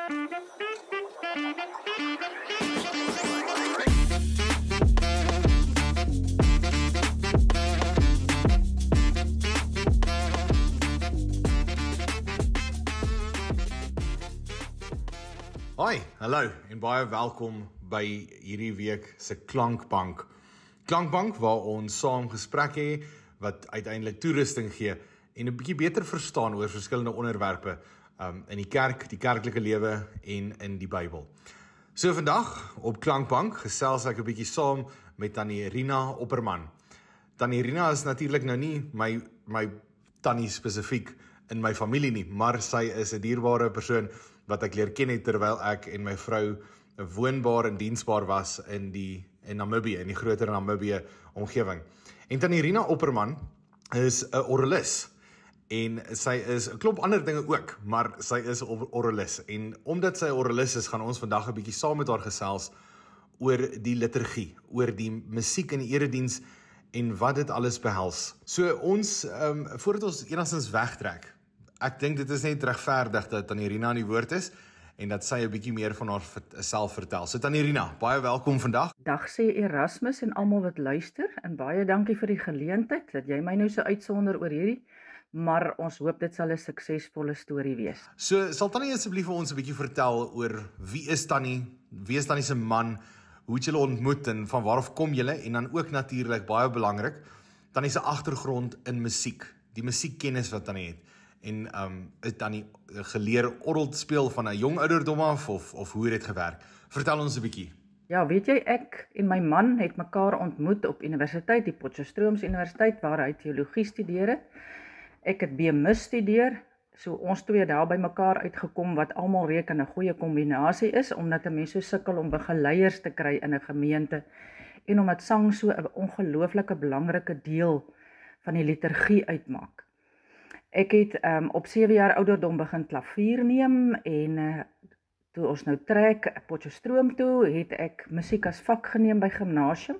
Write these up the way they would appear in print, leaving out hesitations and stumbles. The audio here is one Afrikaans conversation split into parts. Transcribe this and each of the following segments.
Hoi, hallo en baie welkom by hierdie week se Klankbank. Klankbank waar ons saam gesprek het wat uiteindelik toerusting gee en 'n bietjie beter verstaan oor verskillende onderwerpe in die kerk, die kerklike lewe en in die Bybel. So vandag op Klankbank gesels ek 'n bietjie saam met Tannie Rina Opperman. Tannie Rina is natuurlik nou nie my tannie spesifiek in my familie nie, maar sy is 'n dierbare persoon wat ek leer ken het terwyl ek en my vrou woonbaar en diensbaar was in Namibië, in die groter Namibië omgewing. En Tannie Rina Opperman is 'n orrelis en sy is 'n klomp ander dinge ook, maar sy is 'n orrelis. En omdat sy 'n orrelis is, gaan ons vandag 'n bietjie saam met haar gesels oor die liturgie, oor die musiek in die erediens en wat dit alles behels. So ons, voordat ons enigstens wegtrek, ek dink dit is net regverdig dat Tannie Rina aan die woord is en dat sy 'n bietjie meer van haarself vertel. So Tannie Rina, baie welkom vandag. Dag sê Erasmus en almal wat luister en baie dankie vir die geleentheid dat jy my nou so uitsonder oor hierdie, maar ons hoop dit sal 'n suksesvolle storie wees. So sal Tannie asseblief vir ons 'n bietjie vertel oor wie is Tannie se man, hoe het julle ontmoet en van waar af kom julle en dan ook natuurlik baie belangrik, Tannie se agtergrond in musiek, die musiekkennis wat Tannie het. En het Tannie geleer orgel speel van 'n jong ouderdom af of hoe het dit gewerk? Vertel ons 'n bietjie. Ja, weet jy, ek en my man het mekaar ontmoet op universiteit, die Potchefstroomse Universiteit waar hy teologie studeer het. Ek het BMus studeer, so ons twee daar by mekaar uitgekom wat almal reken 'n goeie kombinasie is omdat 'n mens so sukkel om begeleiers te kry in 'n gemeente en omdat sang so 'n ongelooflike belangrike deel van die liturgie uitmaak. Ek het op 7 jaar ouderdom begin klavier neem en toe ons nou trek Potchefstroom toe, het ek musiek as vak geneem by gimnasium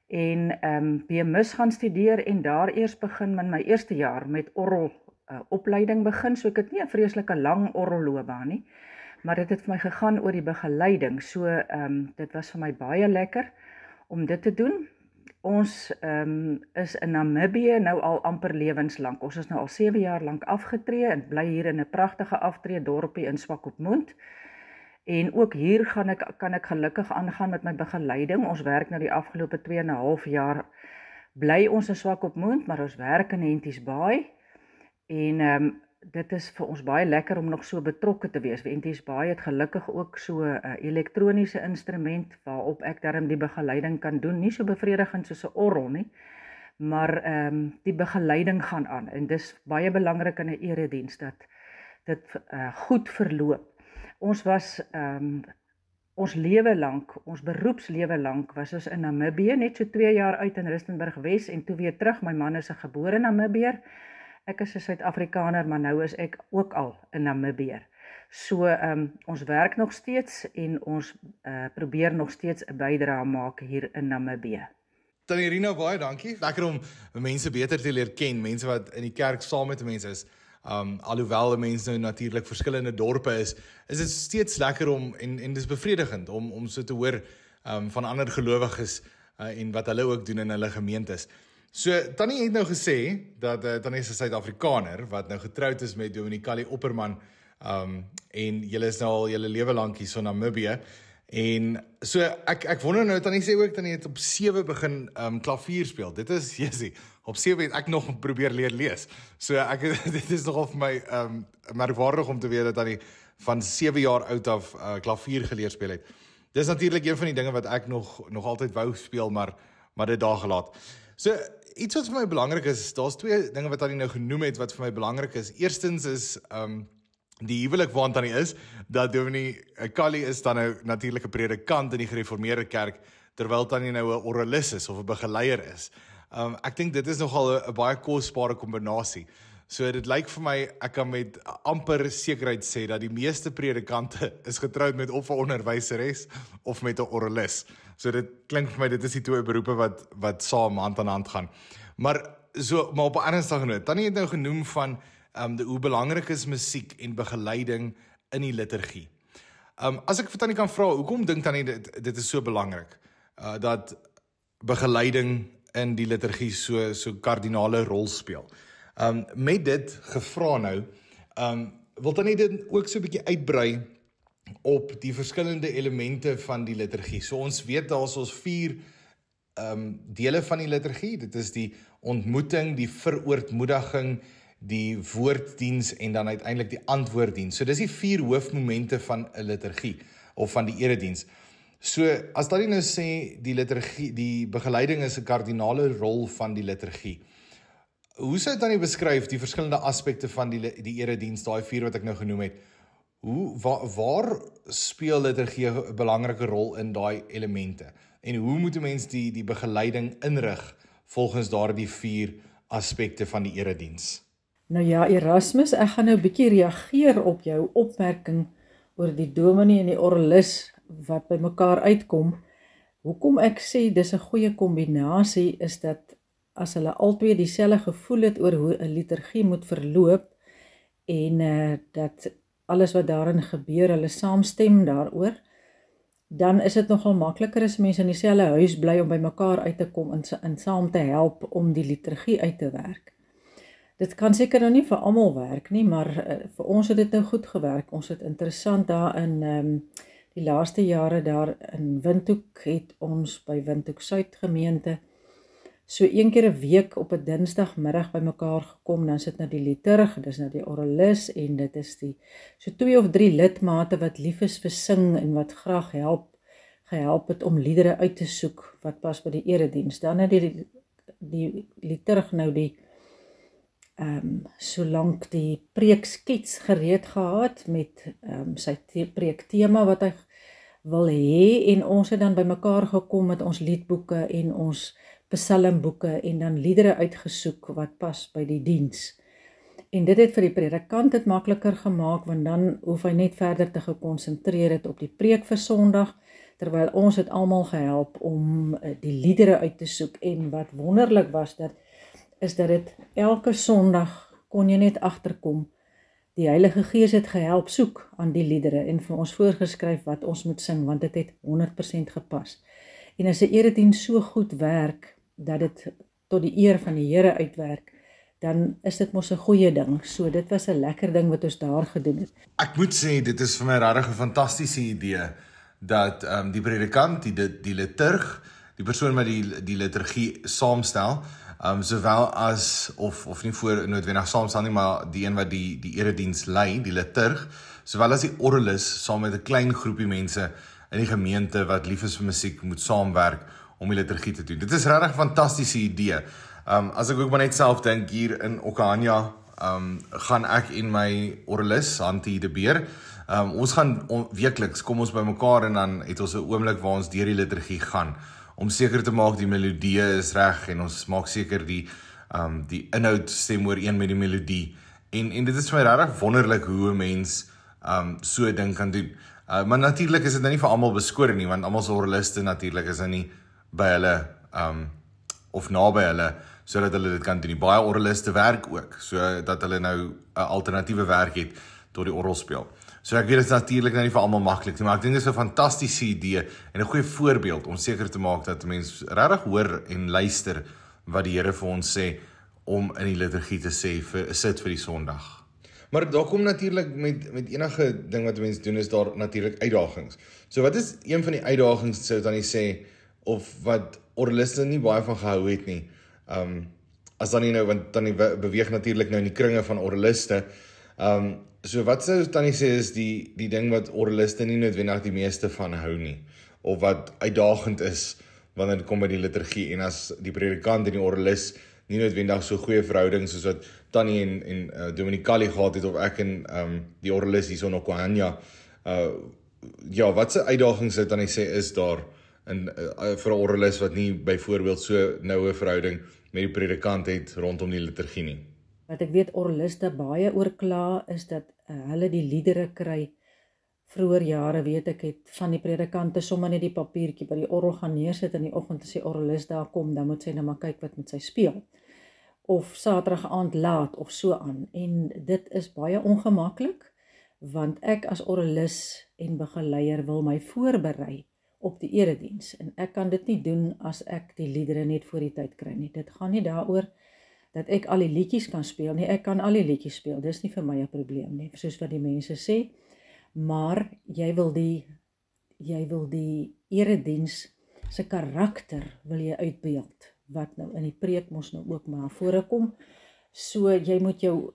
en BMus gaan studeer en daar eers begin in my eerste jaar met orgel opleiding begin, so ek het nie 'n vreeslike lang orgelloopbaan nie, maar dit het vir my gegaan oor die begeleiding, so dit was vir my baie lekker om dit te doen. Ons is in Namibië nou al amper lewenslank. Ons is nou al 7 jaar lank afgetree en bly hier in 'n pragtige aftreedorpie in Swakopmund. En ook hier kan ek gelukkig aangaan met my begeleiding. Ons werk nou die afgelope 2,5 jaar bly ons in Swakopmund, maar ons werk in Henties Baai. En dit is vir ons baie lekker om nog so betrokke te wees. Henties Baai het gelukkig ook so 'n elektroniese instrument waarop ek darm die begeleiding kan doen. Nie so bevredigend soos 'n orgel nie, maar die begeleiding gaan aan. En dis baie belangrik in 'n erediens dat dit goed verloop. Ons was ons lewe lank, ons beroepslewe lank was ons in Namibië, net so 2 jaar uit in Rustenburg Wes en toe weer terug. My man is 'n gebore Namibiër. Ek is 'n Suid-Afrikaner, maar nou is ek ook al 'n Namibiër. So ons werk nog steeds en ons probeer nog steeds 'n bydrae maak hier in Namibië. Tannie Rina, baie dankie. Lekker om mense beter te leer ken, mense wat in die kerk saam met mense is. Alhoewel mense nou natuurlik verskillende dorpe is dit steeds lekker om en dis bevredigend om so te hoor van ander gelowiges en wat hulle ook doen in hulle gemeentes. So, Tannie het nou gesê dat Tannie is 'n Suid-Afrikaner wat nou getroud is met Dominee Opperman en julle is nou al julle lewe lank hier so in Namibië. En so ek wonder nou, Tannie sê ook Tannie het op 7 begin klavier speel. Dit is Jessie. Op 7 het ek nog probeer leer lees. So dit is nogal vir my merkwaardig om te weet dat Tannie van 7 jaar oud af klavier geleer speel het. Dis natuurlik een van die dinge wat ek nog altyd wou speel, maar dit daar gelaat. So iets wat vir my belangrik is, daar's 2 dinge wat Tannie nou genoem het wat vir my belangrik is. Eerstens is die huwelik waaraan Tannie is, dat Dominee Kali is dan nou natuurlik 'n predikant in die gereformeerde kerk, terwyl Tannie nou 'n orrelis is of 'n begeleier is. Ek dink dit is nogal 'n baie kosbare kombinasie. So dit lyk vir my, ek kan met amper sekerheid sê dat die meeste predikante is getroud met of 'n onderwyseres of met 'n orrelis. So dit klink vir my, dit is die 2 beroepe wat saam hand aan hand gaan. Maar op 'n ernstige noot, Tannie het nou genoem van hoe belangrik is musiek en begeleiding in die liturgie. As ek vir Tannie kan vra, hoekom dink Tannie dit is so belangrik dat begeleiding in die liturgie so kardinale rol speel? Met dit gevra nou, wil Tannie dit ook so 'n bietjie uitbrei op die verskillende elemente van die liturgie. So ons weet daar's ons 4 dele van die liturgie. Dit is die ontmoeting, die verootmoediging, die woorddiens en dan uiteindelik die antwoorddiens. So dis die 4 hoofmomente van 'n liturgie of van die erediens. So as Tannie nou sê die liturgie, die begeleiding is 'n kardinale rol van die liturgie. Hoe sou Tannie beskryf die verskillende aspekte van die erediens, daai 4 wat ek nou genoem het? Waar speel liturgie 'n belangrike rol in daai elemente? En hoe moet 'n mens die begeleiding inrig volgens daardie 4 aspekte van die erediens? Nou ja, Erasmus, ek gaan nou 'n bietjie reageer op jou opmerking oor die dominee en die orgelis wat by mekaar uitkom. Hoekom ek sê dis 'n goeie kombinasie is dat as hulle albei dieselfde gevoel het oor hoe 'n liturgie moet verloop en dat alles wat daarin gebeur, hulle saamstem daaroor, dan is dit nogal makliker as mense in dieselfde huis bly om by mekaar uit te kom en saam te help om die liturgie uit te werk. Dit kan seker nou nie vir almal werk nie, maar vir ons het dit nou goed gewerk. Ons het interessant daar in die laaste jare daar in Windhoek het ons by Windhoek Suid gemeente so 1 keer 'n week op 'n dinsdagmiddag by mekaar gekom, dan sit nou die liturg, dis nou die orgelis en dit is die so 2 of 3 lidmate wat lief is vir sing en wat graag gehelp het om liedere uit te soek wat pas by die erediens. Dan het die liturg nou die solank die preekskets gereed gehad met sy preektema wat hy wil hê en ons het dan by mekaar gekom met ons liedboeke en ons psalmboeke en dan liedere uitgesoek wat pas by die diens. En dit het vir die predikant dit makliker gemaak want dan hoef hy net verder te gekonsentreer het op die preek vir Sondag, terwyl ons het almal gehelp om die liedere uit te soek. En wat wonderlik was is dat dit elke Sondag kon jy net agterkom. Die Heilige Gees het gehelp soek aan die liedere en vir ons voorgeskryf wat ons moet sing, want dit het 100% gepas. En as 'n erediens so goed werk, dat dit tot die eer van die Here uitwerk, dan is dit mos 'n goeie ding. So dit was 'n lekker ding wat ons daar gedoen het. Ek moet sê, dit is vir my regtig 'n fantastiese idee, dat die predikant, die liturg, die persoon wat die liturgie saamstel, sowel as, of nie voor noodwendig saamstel nie, maar die een wat die erediens lei, die liturg, sowel as die orgelis, saam met 'n klein groepie mense in die gemeente wat lief is vir musiek, moet saamwerk om die liturgie te doen. Dit is regtig 'n fantastiese idee. As ek ook maar net self dink, hier in Okahanja, gaan ek en my orgelis, Hantie de Beer, ons gaan weekliks, kom ons by mekaar en dan het ons 'n oomblik waar ons deur die liturgie gaan, om seker te maak die melodie is reg en ons maak seker die inhoud stem ooreen met die melodie. En dit is vir my regtig wonderlik hoe 'n mens so 'n ding kan doen. Maar natuurlik is dit nou nie vir almal beskore nie, want almal se orgeliste natuurlik is nou nie by hulle of naby hulle sodat hulle dit kan doen. Die baie orgeliste werk ook, so dat hulle nou 'n alternatiewe werk het tot die orgelspeel. So ek weet dit is natuurlik nou nie vir almal maklik nie, maar ek dink dit is 'n fantastiese idee en 'n goeie voorbeeld om seker te maak dat mense regtig hoor en luister wat die Here vir ons sê om in die liturgie te sê sit vir die Sondag. Maar daar kom natuurlik met enige ding wat mense doen is daar natuurlik uitdagings. So wat is een van die uitdagings sou dan nie sê of wat orgeliste nie baie van gehou het nie? As dan nie nou, want dan beweeg natuurlik nou in die kringe van orgeliste. So wat sou dan nie sê is die ding wat orgeliste nie noodwendig die meeste van hou nie, of wat uitdagend is wanneer dit kom by die liturgie, en as die predikant en die orgelis nie noodwendig so goeie verhouding soos wat Tannie en Dominicali gehad het, of ek en die orgelis hier so in Okahanja. Ja, wat se uitdagings sou dan nie sê is daar vir 'n orgelis wat nie byvoorbeeld so noue verhouding met die predikant het rondom die liturgie nie? Wat ek weet orgeliste baie oor kla is dat hulle die liedere kry. Vroeger jare weet ek het van die predikante sommer net die papiertjie by die orgel gaan neersit in die oggend as die orgelis daar kom, dan moet sy nou maar kyk wat met sy speel. Of Saterdag aand laat of so aan. En dit is baie ongemaklik, want ek as orrelis en begeleier wil my voorberei op die erediens, en ek kan dit nie doen as ek die liedere net voor die tyd kry nie. Dit gaan nie daaroor dat ek al die liedjies kan speel nie, ek kan al die liedjies speel, dis nie vir my 'n probleem nie, soos wat die mense sê, maar jy wil die erediens se karakter wil jy uitbeeld, wat nou in die preek mos nou ook maar voorkom. So jy moet jou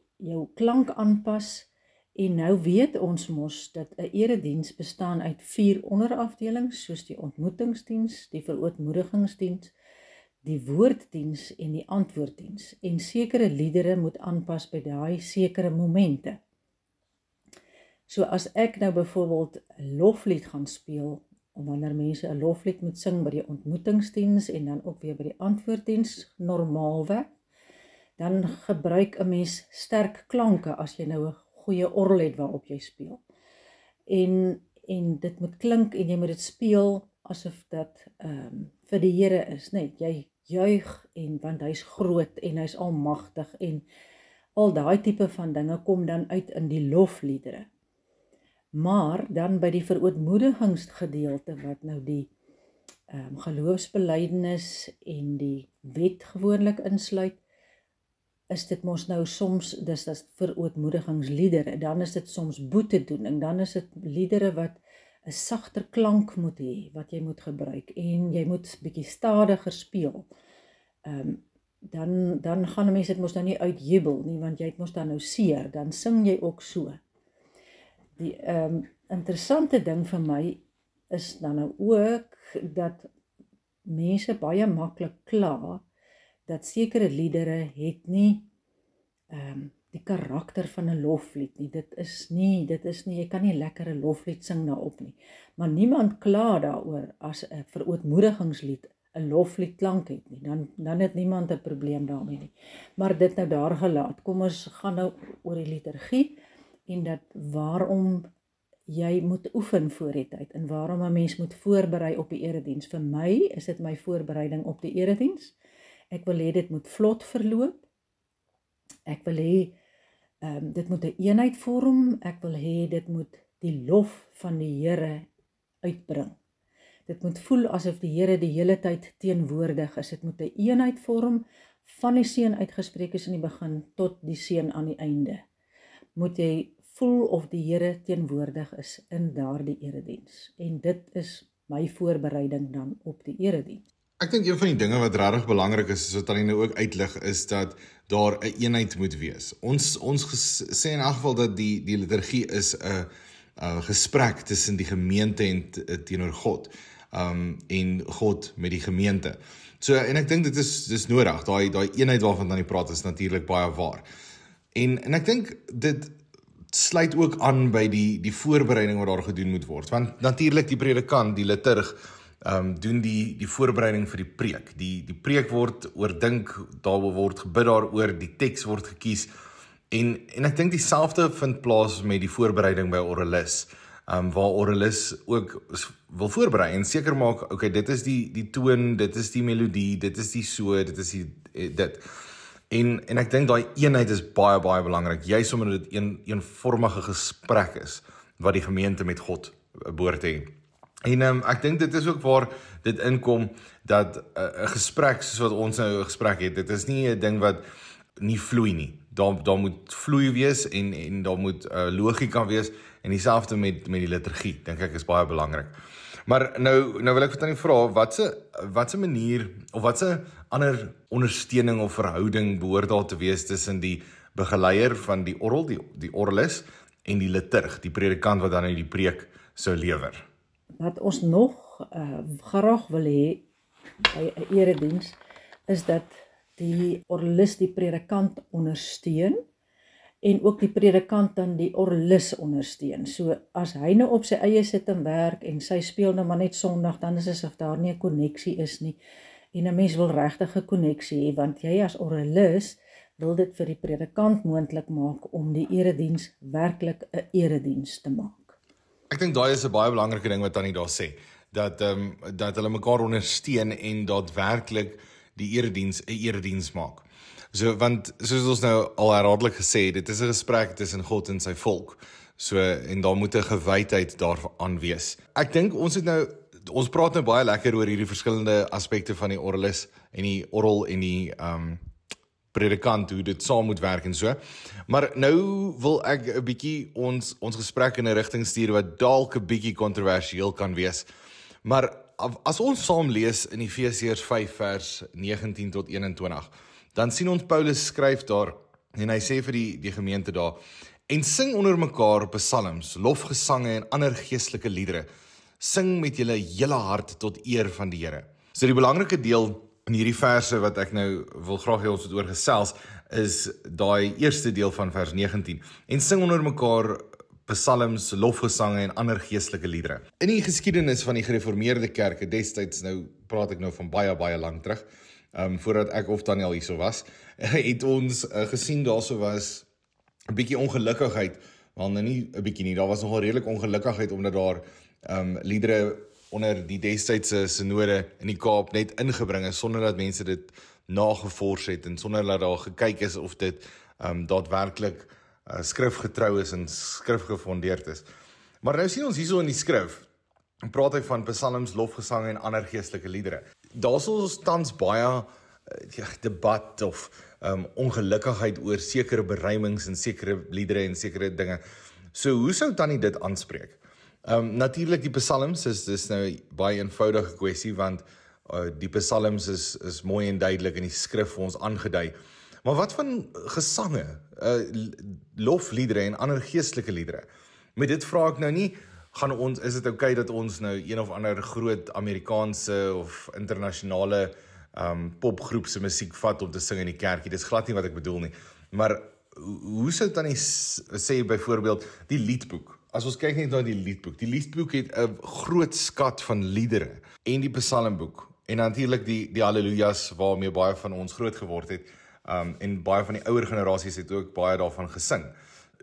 klank aanpas, en nou weet ons mos dat 'n erediens bestaan uit 4 onderafdelings, soos die ontmoetingsdiens, die verootmoedigingsdiens, die woorddiens en die antwoorddiens, en sekere liedere moet aanpas by daai sekere momente. So as ek nou byvoorbeeld 'n loflied gaan speel, wanneer mense 'n loflied moet sing by die ontmoetingsdiens en dan ook weer by die antwoorddiens normaalweg, dan gebruik 'n mens sterk klanke as jy nou 'n goeie orgel het waarop jy speel. En dit moet klink en jy moet dit speel asof dit vir die Here is, net jy juig want hy's groot en hy's almagtig en al daai tipe van dinge kom dan uit in die lofliedere. Maar dan by die verootmoedigingsgedeelte wat nou die geloofsbelydenis en die wet gewoonlik insluit, is dit mos nou soms, dis as verootmoedigingsliedere, dan is dit soms boetedoening, dan is dit liedere wat 'n sagter klank moet hê, wat jy moet gebruik, en jy moet bietjie stadiger speel. Dan gaan mense dit mos nou nie uitjubel nie, want jy het mos dan nou seer, dan sing jy ook so. Die interessante ding vir my is dan nou ook, dat mense baie maklik kla, dat sekere liedere het nie die karakter van 'n loflied nie. Dit is nie, jy kan nie lekker 'n loflied sing daarop nie. Maar niemand kla daaroor as 'n verootmoedigingslied 'n loflied klank het nie. Dan het niemand 'n probleem daarmee nie. Maar dit nou daar gelaat. Kom ons gaan nou oor die liturgie en dat waarom jy moet oefen voor die tyd en waarom 'n mens moet voorberei op die erediens. Vir my is dit my voorbereiding op die erediens. Ek wil hê dit moet vlot verloop. Ek wil hê dit moet 'n eenheid vorm. Ek wil hê dit moet die lof van die Here uitbring. Dit moet voel asof die Here die hele tyd teenwoordig is. Dit moet 'n eenheid vorm van die seën uitgespreek is in die begin tot die seën aan die einde. Moet jy voel of die Here teenwoordig is in daardie erediens. En dit is my voorbereiding dan op die erediens. Ek dink een van die dinge wat regtig belangrik is, wat Tannie nou ook uitlig, is dat daar 'n eenheid moet wees. Ons sê in elk geval dat die liturgie is 'n gesprek tussen die gemeente en teenoor God, en God met die gemeente. So, en ek dink dit is nodig, daai eenheid waarvan Tannie praat is natuurlik baie waar. En ek dink dit sluit ook aan by die voorbereiding wat daar gedoen moet word, want natuurlik die predikant, die liturg, doen die voorbereiding vir die preek. Die preek word oordink, daar word gebid daaroor, die teks word gekies, en ek dink dieselfde vind plaas met die voorbereiding by orrelis, waar orrelis ook wil voorberei en seker maak, okay, dit is die toon, dit is die melodie, dit is die so, dit is dit. En ek dink daai eenheid is baie, baie belangrik, juis omdat dit eenvormige gesprek is, wat die gemeente met God behoort te hê. En ek dink dit is ook waar dit inkom, dat 'n gesprek, soos wat ons nou 'n gesprek het, dit is nie 'n ding wat nie vloei nie. Daar moet vloei wees, en daar moet logika wees, en dieselfde met die liturgie, dink ek is baie belangrik. Maar nou wil ek vir Tannie vra, watse manier, of watse ander ondersteuning of verhouding behoort daar te wees tussen die begeleier van die orgel, die orrelis, en die liturg, die predikant wat dan nou die preek sou lewer? Wat ons nog graag wil hê by 'n erediens, is dat die orrelis die predikant ondersteun, en ook die predikant dan die orrelis ondersteun. So as hy nou op sy eie sit en werk, en sy speel nou maar net Sondag, dan is asof daar nie 'n koneksie is nie. En 'n mens wil regtig 'n koneksie hê, want jy as orrelis wil dit vir die predikant moontlik maak om die erediens werklik 'n erediens te maak. Ek dink daai is 'n baie belangrike ding wat Tannie daar sê, dat hulle mekaar ondersteun en daadwerklik die erediens 'n erediens maak. So, want soos ons nou al herhaaldelik gesê, dit is 'n gesprek tussen God en sy volk. So, en daar moet 'n gewydheid daaraan wees. Ek dink ons praat nou baie lekker oor hierdie verskillende aspekte van die orgelis en die orgel en die predikant, hoe dit saam moet werk en so. Maar nou wil ek 'n bietjie ons gesprek in 'n rigting stuur wat dalk 'n bietjie kontroversieel kan wees. Maar as ons saam lees in Efesiërs 5 vers 19 tot 21, dan sien ons Paulus skryf daar en hy sê vir die gemeente daar: "En sing onder mekaar psalms, lofgesange en ander geestelike liedere. Sing met julle hele hart tot eer van die Here." So die belangrike deel in hierdie verse wat ek nou wil graag hê ons het oor gesels, is daai eerste deel van vers 19. En sing onder mekaar psalms, lofgesange en ander geestelike liedere. In die geskiedenis van die gereformeerde kerke destyds, nou praat ek nou van baie lank terug, voordat ek of Daniel hierso was, het ons gesien daarso was 'n bietjie ongelukkigheid, wel nou nie 'n bietjie nie, daar was nogal redelik ongelukkigheid omdat daar liedere onder die destydse synode in die Kaap net ingebring is, sonder dat mense dit nagevors het en sonder dat daar gekyk is of dit daadwerklik skrifgetrou is en skrifgefondeerd is. Maar nou sien ons hierso in die skrif, praat hy van psalms, lofgesange en ander geestelike liedere. Daar sal ons tans baie debat of ongelukkigheid oor sekere beruimings en sekere liedere en sekere dinge. So hoe sou Tannie dit aanspreek? Natuurlik die psalms is nou baie eenvoudige kwessie, want die psalms is mooi en duidelik in die skrif vir ons aangedui. Maar wat van gesange, lofliedere en ander geestelike liedere? Met dit vra ek nou nie, is dit okay dat ons nou een of ander groot Amerikaanse of internasionale popgroep se musiek vat om te sing in die kerkie? Dis glad nie wat ek bedoel nie. Maar hoe sou Tannie sê byvoorbeeld die liedboek? As ons kyk net na die liedboek het 'n groot skat van liedere en die psalmboek en natuurlik die hallelujas waarmee baie van ons groot geword het, en baie van die ouer generasies het ook baie daarvan gesing.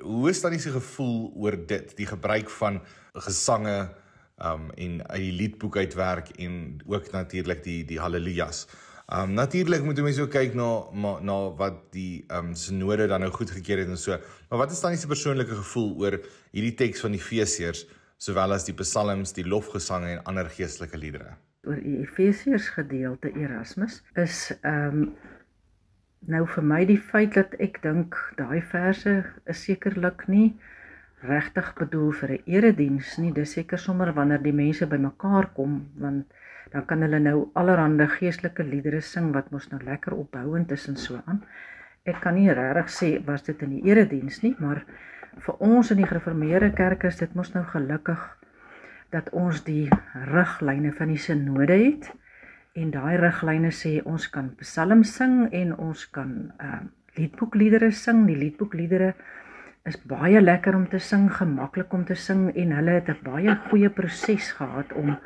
Hoe is Tannie se gevoel oor dit, die gebruik van gesange en uit die liedboek uitwerk en ook natuurlik die hallelujas? Natuurlik moet mense ook kyk na wat die synode dan nou goedgekeur het en so. Maar wat is Tannie se persoonlike gevoel oor hierdie teks van Efesiërs, sowel as die psalms, die lofgesange en ander geestelike liedere? Oor die Efesiërs gedeelte, Erasmus, is nou vir my die feit dat ek dink daai verse is sekerlik nie regtig bedoel vir 'n erediens nie. Dis seker sommer wanneer die mense bymekaar kom, want dan kan hulle nou allerhande geestelike liedere sing wat mos nou lekker opbouend is en so aan. Ek kan nie regtig sê was dit in die erediens nie, maar vir ons in die gereformeerde kerk is dit mos nou gelukkig dat ons die riglyne van die synode het. En daai riglyne sê ons kan psalms sing en ons kan liedboekliedere sing. Die liedboekliedere is baie lekker om te sing, gemaklik om te sing, en hulle het 'n baie goeie proses gehad om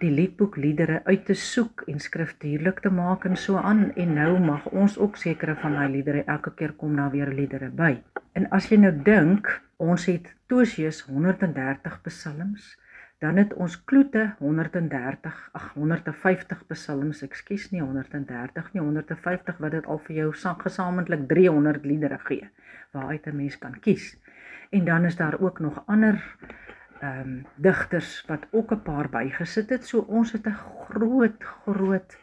die liedboekliedere uit te soek en skriftuurlik te maak en so aan. En nou mag ons ook sekere van daai liedere, elke keer kom daar weer liedere by. En as jy nou dink, ons het Tosius 130 psalms, dan het ons Kloete 150 psalms, ekskuus, nie 130 nie, 150 wat dit al vir jou gesamentlik 300 liedere gee, waaruit 'n mens kan kies. En dan is daar ook nog ander digters wat ook 'n paar bygesit het, so ons het 'n groot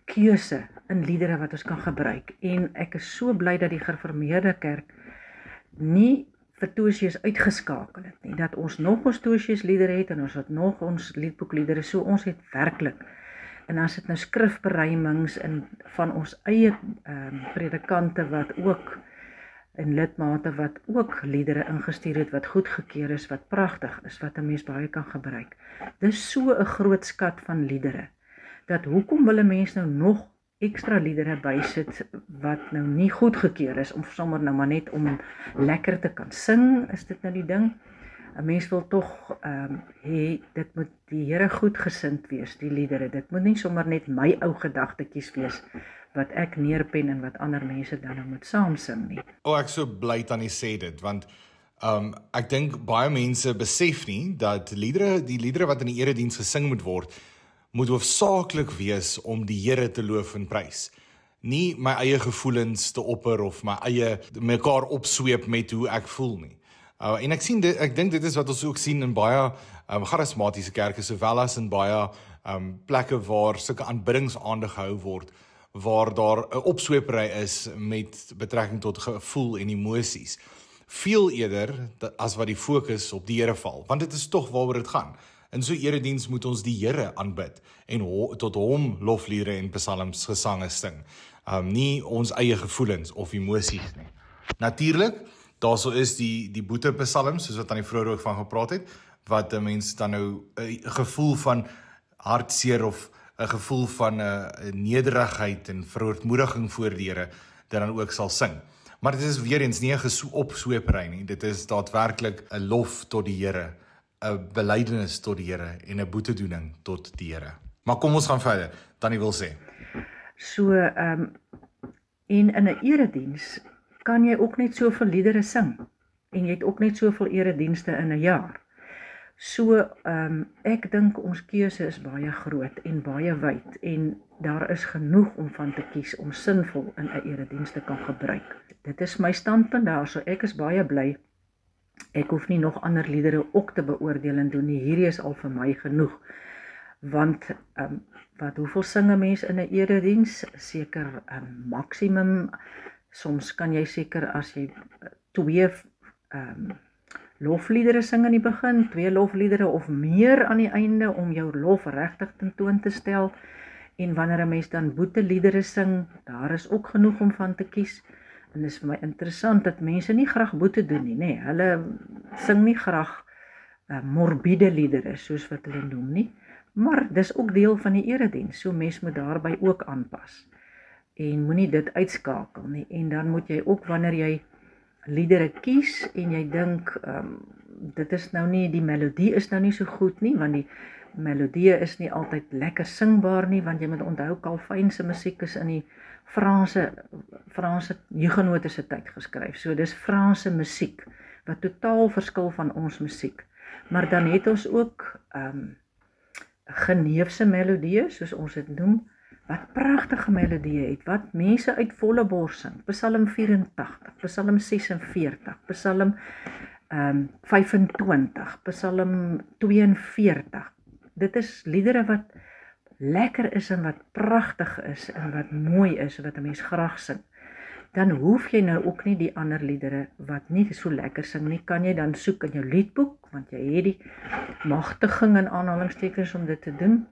keuse in liedere wat ons kan gebruik. En ek is so bly dat die gereformeerde kerk nie vir Tosius uitgeskakel het nie, dat ons nog ons Tosius liedere het en ons het nog ons liedboekliedere, so ons het werklik, en as dit nou skrifberuimings van ons eie predikante wat ook, en lidmate wat ook liedere ingestuur het, wat goedgekeur is, wat pragtig is, wat 'n mens baie kan gebruik. Dis so 'n groot skat van liedere, dat hoekom wil 'n mens nou nog ekstra liedere bysit wat nou nie goedgekeur is, om sommer nou maar net om lekker te kan sing, is dit nou die ding. 'n Mens wil tog hê, dit moet die Here goedgesind wees, die liedere. Dit moet nie sommer net my ou gedagtetjies wees, wat ek neerpen en wat ander mense dan nou moet saam sing nie. Ek so bly Tannie sê dit, want ek dink baie mense besef nie, dat die liedere wat in die erediens gesing moet word, moet hoofsaaklik wees om die Here te loof en prys. Nie my eie gevoelens te opper of my eie mekaar opsweep met hoe ek voel nie. En ek dink dit is wat ons ook sien in baie charismatiese kerke, sowel as in baie plekke waar sulke aanbiddingsaande gehou word, waar daar 'n opsweepery is met betrekking tot gevoel en emosies. Veel eerder as wat die fokus op die Here val, want dit is tog waaroor dit gaan. In so 'n erediens moet ons die Here aanbid en tot hom lofliedere en psalms gesange sing. Nie ons eie gevoelens of emosies nie. Natuurlik, daarso is die boete psalms, soos wat aan die vroeër ook van gepraat het, wat 'n mens dan nou 'n gevoel van hartseer of 'n gevoel van nederigheid en verootmoediging voor die Here dit dan ook sal sing. Maar dit is weer eens nie 'n opsweepery nie. Dit is daadwerklik 'n lof tot die Here, 'n belydenis tot die Here en 'n boetedoening tot die Here. Maar kom ons gaan verder. Tannie wil sê. So en in 'n erediens kan jy ook net soveel liedere sing en jy het ook net soveel eredienste in 'n jaar. So ek dink ons keuse is baie groot en baie wyd en daar is genoeg om van te kies om sinvol in 'n erediens te kan gebruik. Dit is my standpunt daar, so ek is baie bly. Ek hoef nie nog ander liedere ook te beoordeel en doen nie. Hierdie is al vir my genoeg. Want hoeveel sing 'n mens in 'n erediens? Seker maksimum. Soms kan jy seker as jy 2 lofliedere sing in die begin, 2 lofliedere of meer aan die einde om jou lof regtig tentoon te stel. En wanneer 'n mens dan boeteliedere sing, daar is ook genoeg om van te kies. En dit is vir my interessant dat mense nie graag boete doen nie, nê. Hulle sing nie graag morbide liedere soos wat hulle noem nie. Maar dis ook deel van die erediens, so mens moet daarby ook aanpas. En moenie dit uitskakel nie. En dan moet jy ook wanneer jy liedere kies en jy dink dit is nou nie, die melodie is nou nie so goed nie, want die melodie is nie altyd lekker singbaar nie, want jy moet onthou Calvin se musiek is in die Franse Hugenote se tyd geskryf. So dis Franse musiek wat totaal verskil van ons musiek. Maar dan het ons ook Geneefse melodieë, soos ons dit noem, wat pragtige melodieë het, wat mense uit volle bors sing. Psalm 84, Psalm 46, Psalm 25, Psalm 42. Dit is liedere wat lekker is en wat pragtig is en wat mooi is, wat 'n mens graag sing. Dan hoef jy nou ook nie die ander liedere wat nie so lekker sing nie, kan jy dan soek in jou liedboek, want jy het die magtiging in aanhalingstekens om dit te doen.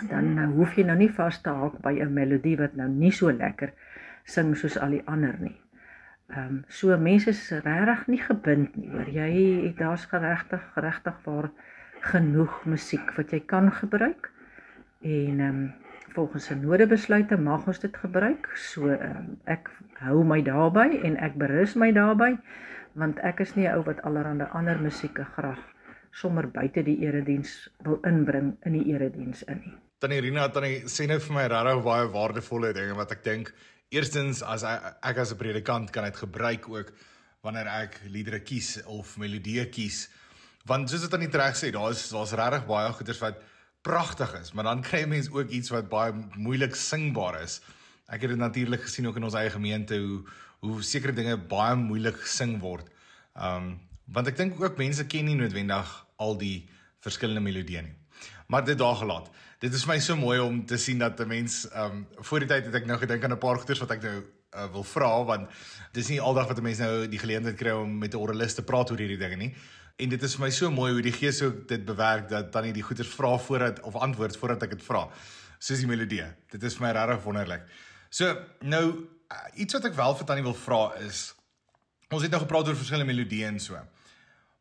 Dan hoef jy nou nie vas te haak by 'n melodie wat nou nie so lekker sing soos al die ander nie. So mense is regtig nie gebind nie, hoor. Daar's regtig waar genoeg musiek wat jy kan gebruik. En volgens synodebesluite mag ons dit gebruik. So ek hou my daarby en ek berus my daarby, want ek is nie 'n ou wat allerhande ander musieke graag sommer buite die erediens wil inbring in die erediens in nie. Tannie Rina, sê nou vir my regtig baie waardevolle dinge wat ek dink. Eerstens, as ek as 'n predikant kan dit gebruik ook wanneer ek liedere kies of melodieë kies. Want soos dit aan die reg sê, daar's regtig baie goeders wat pragtig is, maar dan kry jy mens ook iets wat baie moeilik singbaar is. Ek het dit natuurlik gesien ook in ons eie gemeente hoe sekere dinge baie moeilik gesing word. Want ek dink ook mense ken nie noodwendig al die verskillende melodieë nie. Maar dit daar gelaat. Dit is vir my so mooi om te sien dat 'n mens voor die tyd het ek nou gedink aan 'n paar goeders wat ek nou wil vra, want dis nie aldag wat 'n mens nou die geleentheid kry om met 'n orgelis te praat oor hierdie dinge nie. En dit is vir my so mooi hoe die Gees ook dit bewerk dat dan nie die goeders vra of antwoord voordat ek dit vra. Soos die melodie. Dit is vir my regtig wonderlik. So nou iets wat ek wel vir Tannie wil vra is, ons het nou gepraat oor verskillende melodieë en so.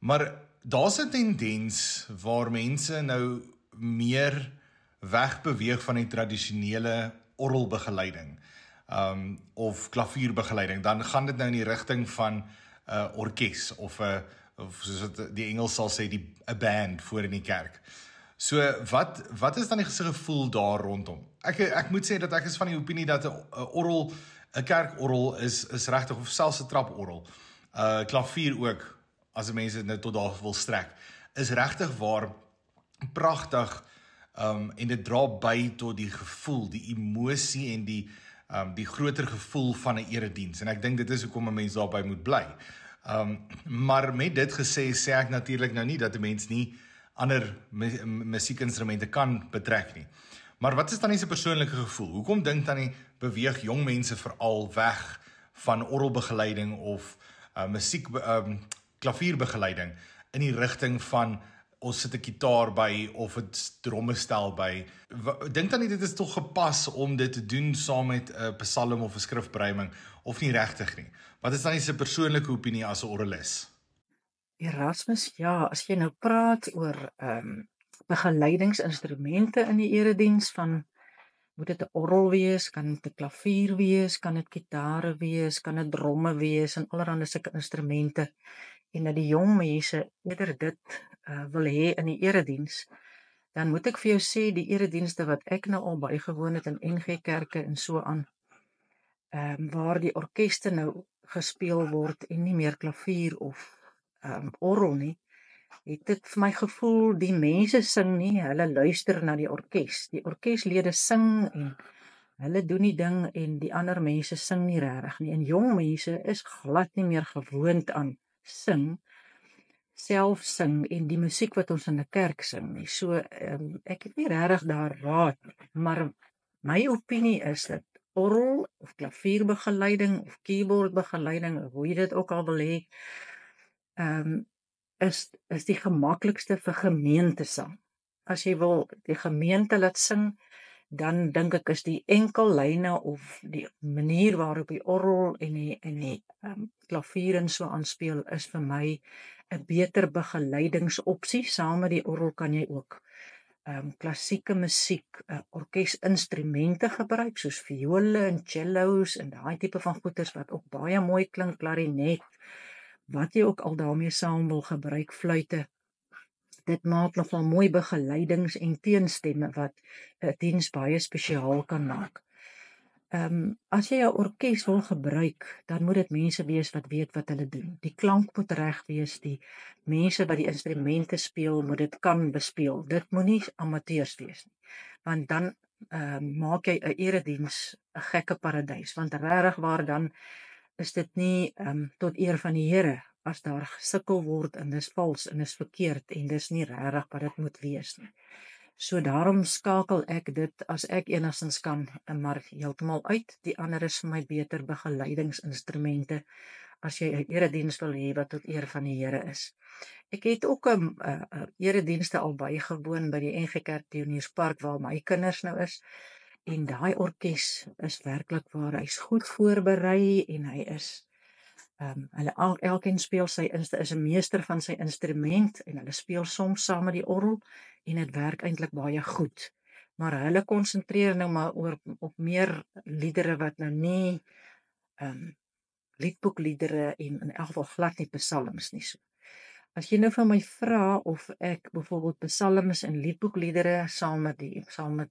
Maar daar's 'n tendens waar mense nou meer wegbeweeg van die tradisionele orgelbegeleiding of klavierbegeleiding. Dan gaan dit nou in die rigting van orkes of soos wat die Engels sal sê, 'n band voor in die kerk. So wat is dan die gevoel daar rondom? Ek moet sê dat ek is van die opinie dat 'n kerkorgel is regtig, of selfs 'n traporgel, klavier ook, as mense dit nou tot daar wil strek, is regtig waar pragtig en dit dra by tot die gevoel, die emosie en die groter gevoel van 'n erediens. En ek dink dit is hoekom 'n mens daarby moet bly. Maar met dit gesê, sê ek natuurlik nou nie dat 'n mens nie ander musiekinstrumente kan betrek nie. Maar wat is Tannie se persoonlike gevoel? Hoekom dink Tannie beweeg jong mense veral weg van orgelbegeleiding of klavierbegeleiding in die rigting van ons sit 'n gitaar by of 'n drommestel by? Dink Tannie dit is tog gepas om dit te doen saam met 'n psalm of 'n skrifbereiming of nie regtig nie? Wat is Tannie se persoonlike opinie as 'n orgelis? Erasmus, ja, as jy nou praat oor begeleidingsinstrumente in die erediens van moet dit 'n orgel wees, kan dit 'n klavier wees, kan dit gitare wees, kan dit dromme wees en allerlei sulke instrumente en dat die jong mense eerder dit wil hê in die erediens, dan moet ek vir jou sê die eredienste wat ek nou al bygewoon het in NG Kerke en so aan, waar die orkeste nou gespeel word en nie meer klavier of orgel nie, het dit vir my gevoel die mense sing nie, hulle luister na die orkes. Die orkeslede sing en hulle doen die ding en die ander mense sing nie regtig nie. En jong mense is glad nie meer gewoond aan sing, self sing en die musiek wat ons in 'n kerk sing nie. So ek het nie regtig daar raad, maar my opinie is dat orgel of klavierbegeleiding of keyboardbegeleiding, hoe jy dit ook al wil hê, is die gemaklikste vir gemeentesang. As jy wil die gemeente laat sing, dan dink ek is die enkellyne of die manier waarop die orgel en die klavier en so aanspeel is vir my 'n beter begeleidingsopsie. Saam met die orgel kan jy ook klassieke musiek, orkesinstrumente gebruik soos viole en cellos en daai tipe van goeters wat ook baie mooi klink, klarinet, wat jy ook al daarmee saam wil gebruik, fluite. Dit maak nogal mooi begeleidings en teenstemme wat 'n diens baie spesiaal kan maak. As jy 'n orkes wil gebruik, dan moet dit mense wees wat weet wat hulle doen. Die klank moet reg wees, die mense wat die instrumente speel, moet dit kan bespeel. Dit moenie amateurs wees nie. Want dan maak jy 'n erediens 'n gekke paradys, want regtig waar dan is dit nie tot eer van die Here as daar gesukkel word en dis vals en dis verkeerd en dis nie regtig wat dit moet wees nie. So daarom skakel ek dit as ek enigstens kan, maar heeltemal uit. Die ander is vir my beter begeleidingsinstrumente as jy 'n erediens wil hê wat tot eer van die Here is. Ek het ook 'n eredienste al bygewoon by die NG Kerk Pionierspark waar my kinders nou is. En daai orkes is werklik waar, hy's goed voorberei en hy is elkeen speel is 'n meester van sy instrument en hulle speel soms saam met die orgel en dit werk eintlik baie goed. Maar hulle konsentreer nou maar op meer liedere wat nou nie liedboekliedere en in elk geval glad nie psalms nie so. As jy nou van my vra of ek byvoorbeeld psalms en liedboekliedere saam met 'n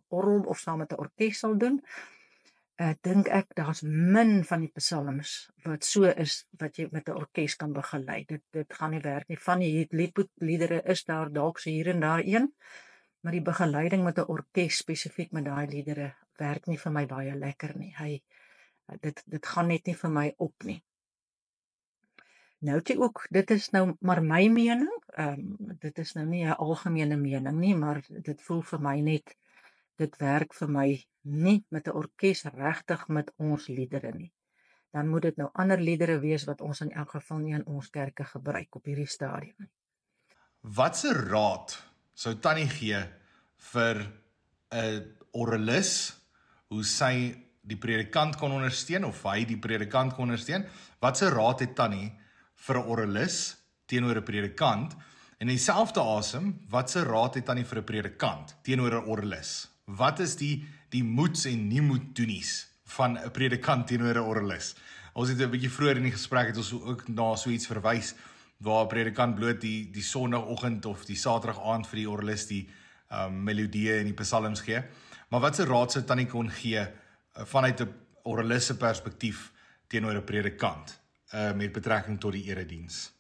orgel of saam met 'n orkes sal doen, dink ek daar's min van die psalms wat so is wat jy met 'n orkes kan begelei. Dit gaan nie werk nie. Van die liedboekliedere is daar dalk so hier en daar een, maar die begeleiding met 'n orkes spesifiek met daai liedere werk nie vir my baie lekker nie. Dit gaan net nie vir my op nie. Nou jy ook, dit is nou maar my mening, dit is nou nie 'n algemene mening nie, maar dit voel vir my net, dit werk vir my nie met 'n orkes regtig met ons liedere nie. Dan moet dit nou ander liedere wees wat ons in elk geval nie in ons kerke gebruik op hierdie stadium nie. Watse raad sou Tannie gee vir 'n orgelis, hoe sy die predikant kon ondersteun of hy die predikant kon ondersteun? Watse raad het Tannie vir 'n orgelis teenoor 'n predikant? En in dieselfde asem, watse raad het Tannie vir 'n predikant teenoor 'n orgelis? Wat is die moets en nie moet doenies van 'n predikant teenoor 'n orgelis? Ons het 'n bietjie vroeër in die gesprek het ons ook na so iets verwys waar 'n predikant bloot die Sondagoggend of die Saterdag aand vir die orgelis die melodieë en die psalms gee. Maar watse raad sou Tannie kon gee vanuit 'n orgelis se perspektief teenoor 'n predikant met betrekking tot die erediens?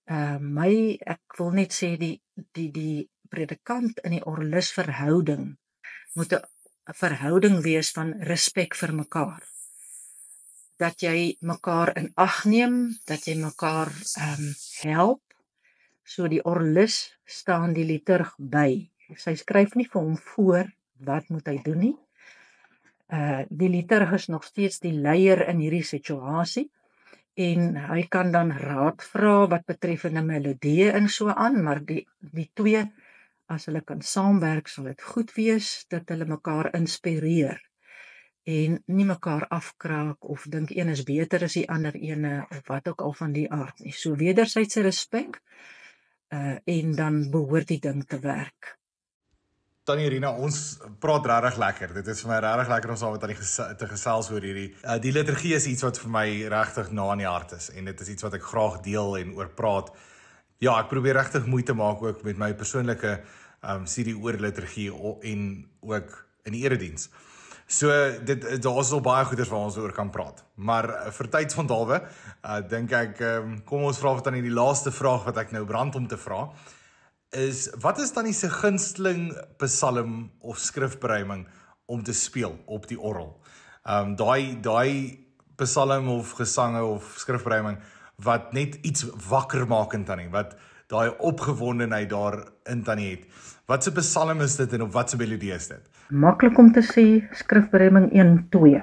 Ek wil net sê die predikant in die orgelis verhouding moet 'n verhouding wees van respek vir mekaar. dat jy mekaar in ag neem, dat jy mekaar help. So die orgelis staan die liturg by. Sy skryf nie vir hom voor wat moet hy doen nie. Die liturg is nog steeds die leier in hierdie situasie en hy kan dan raad vra wat betreffende melodieë en so aan, maar die twee, as hulle kan saamwerk, sal dit goed wees dat hulle mekaar inspireer en nie mekaar afkraak of dink een is beter as die ander ene of wat ook al van die aard nie. So wederwysige respek en dan behoort die ding te werk. Tannie Rina, ons praat regtig lekker. Dit is vir my regtig lekker om saam met Tannie te gesels oor hierdie. Die liturgie is iets wat vir my regtig na in die hart is en dit is iets wat ek graag deel en oor praat. Ja, ek probeer regtig moeite maak ook met my persoonlike studie oor liturgie en ook in die erediens. So daar is al baie goeders waar ons oor kan praat. Maar vir tydsvondhalwe, dink ek kom ons vra vir Tannie die laaste vraag wat ek nou brand om te vra. Is, wat is Tannie se gunsteling psalm of skrifberuiming om te speel op die orgel? Daai psalm of gesange of skrifberuiming wat net iets wakker maak in Tannie, wat daai opgewondenheid daar in Tannie het. Wat se psalm is dit en op wat se melodie is dit? Maklik om te sê, skrifberuiming 1:2.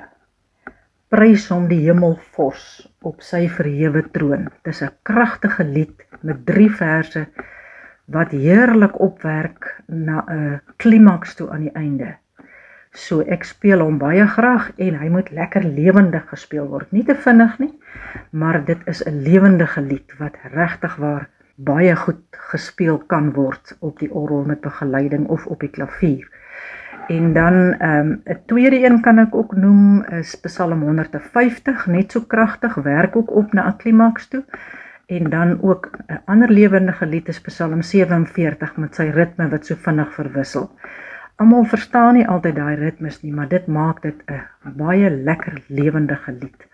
Prys hom die hemelvors op sy verhewe troon. Dis 'n kragtige lied met 3 verse wat heerlik opwerk na 'n klimaks toe aan die einde. So ek speel hom baie graag en hy moet lekker lewendig gespeel word. Nie te vinnig nie, maar dit is 'n lewendige lied wat regtig waar baie goed gespeel kan word op die orgel met begeleiding of op die klavier. En dan 'n tweede een kan ek ook noem is Psalm 150, net so kragtig, werk ook op na 'n klimaks toe. En dan ook 'n ander lewendige lied is Psalm 47 met sy ritme wat so vinnig verwissel. Almal verstaan nie altyd daai ritmes nie, maar dit maak dit 'n baie lekker lewendige lied.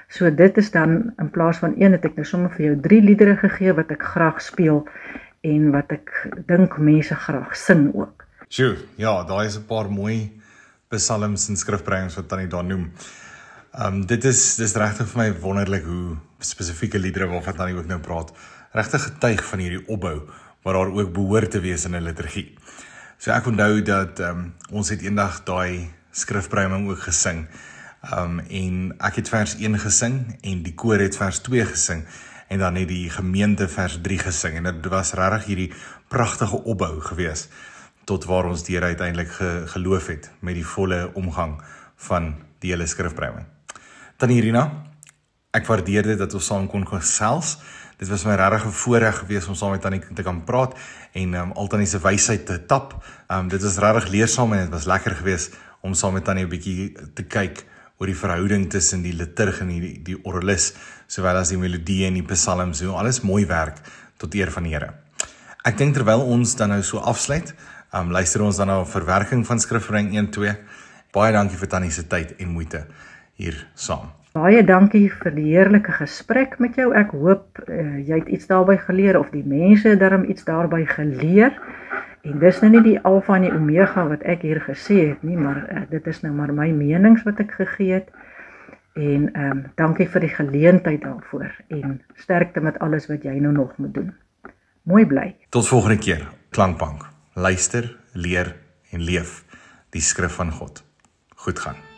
So dit is dan, in plaas van een, het ek nou sommer vir jou 3 liedere gegee wat ek graag speel en wat ek dink mense graag sing ook. Sjoe, ja, daar is 'n paar mooi psalms en skrifberuimings wat Tannie daar noem. Dis regtig vir my wonderlik hoe spesifieke liedere waarvan Tannie ook nou praat, regtig getuig van hierdie opbou, waar daar ook behoort te wees in 'n liturgie. So ek onthou dat ons het eendag daai skrifberuiming ook gesing, en ek het vers 1 gesing, en die koor het vers 2 gesing, en dan het die gemeente vers 3 gesing, en dit was regtig hierdie pragtige opbou gewees, tot waar ons deur uiteindelik geloof het, met die volle omgang van die hele skrifberuiming. Tannie Rina, ek waardeer dit dat ons saam kon gesels. Dit was my regtig 'n voorreg gewees om saam met Tannie te kan praat en al Tannie se wysheid te tap. Dit was regtig leersaam en dit was lekker gewees om saam met Tannie 'n bietjie te kyk oor die verhouding tussen die liturg en die orgelis, sowel as die melodie en die psalms, hoe alles mooi werk tot eer van die Here. Ek dink terwyl ons dan nou so afsluit, luister ons dan na 'n verwerking van skrifberuiming 1:2. Baie dankie vir Tannie se tyd en moeite hier saam. Baie dankie vir die heerlike gesprek met jou. Ek hoop jy het iets daarby geleer of die mense het darm iets daarby geleer. En dis nou nie die alfa en die omega wat ek hier gesê het nie, maar dit is nou maar my menings wat ek gegee het. En dankie vir die geleentheid daarvoor en sterkte met alles wat jy nou nog moet doen. Mooi bly. Tot volgende keer. Klankbank. Luister, leer en leef die skrif van God. Goed gaan.